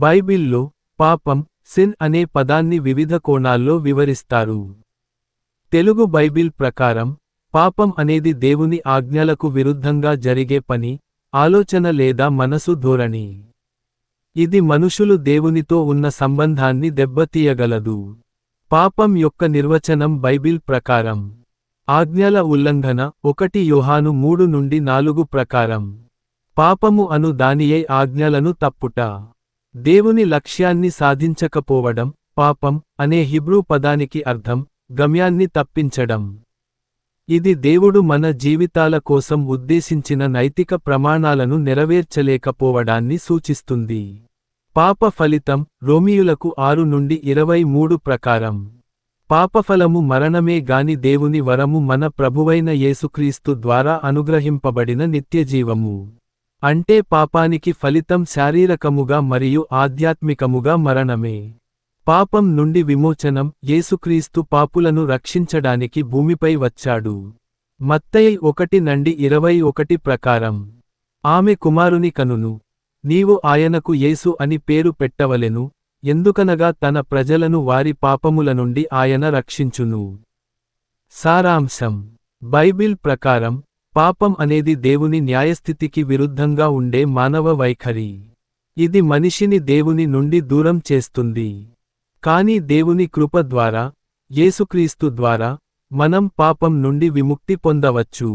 బైబిల్లో పాపం, సిన్ అనే పదాన్ని వివిధ కోణాల్లో వివరిస్తారు. తెలుగు బైబిల్ ప్రకారం పాపం అనేది దేవుని ఆజ్ఞలకు విరుద్ధంగా జరిగే పని, ఆలోచన లేదా మనసు ధోరణి. ఇది మనుషులు దేవునితో ఉన్న సంబంధాన్ని దెబ్బతీయగలదు. పాపం యొక్క నిర్వచనం బైబిల్ ప్రకారం ఆజ్ఞల ఉల్లంఘన 1 యోహాను 3-4 ప్రకారం పాపము అను దానియే ఆజ్ఞలను తప్పుట. దేవుని లక్ష్యాన్ని సాధించకపోవడం. పాపం అనే హిబ్రూ పదానికి అర్థం గమ్యాన్ని తప్పించడం. ఇది దేవుడు మన జీవితాల కోసం ఉద్దేశించిన నైతిక ప్రమాణాలను నెరవేర్చలేకపోవడాన్ని సూచిస్తుంది. పాప ఫలితం రోమీయులకు 6-23 ప్రకారం పాపఫలము మరణమే గాని దేవుని వరము మన ప్రభువైన యేసుక్రీస్తు ద్వారా అనుగ్రహింపబడిన నిత్యజీవము. అంటే పాపానికి ఫలితం శారీరకముగా మరియు ఆధ్యాత్మికముగా మరణమే. పాపం నుండి విమోచనం. యేసుక్రీస్తు పాపులను రక్షించడానికి భూమిపై వచ్చాడు. మత్తయి 1:21 ప్రకారం ఆమె కుమారుని కనును. నీవు ఆయనకు యేసు అని పేరు పెట్టవలెను, ఎందుకనగా తన ప్రజలను వారి పాపముల నుండి ఆయన రక్షించును. సారాంశం: బైబిల్ ప్రకారం పాపం అనేది దేవుని న్యాయస్థితికి విరుద్ధంగా ఉండే మానవ వైఖరి. ఇది మనిషిని దేవుని నుండి దూరం చేస్తుంది. కానీ దేవుని కృప ద్వారా, యేసుక్రీస్తు ద్వారా, మనం పాపం నుండి విముక్తి పొందవచ్చు.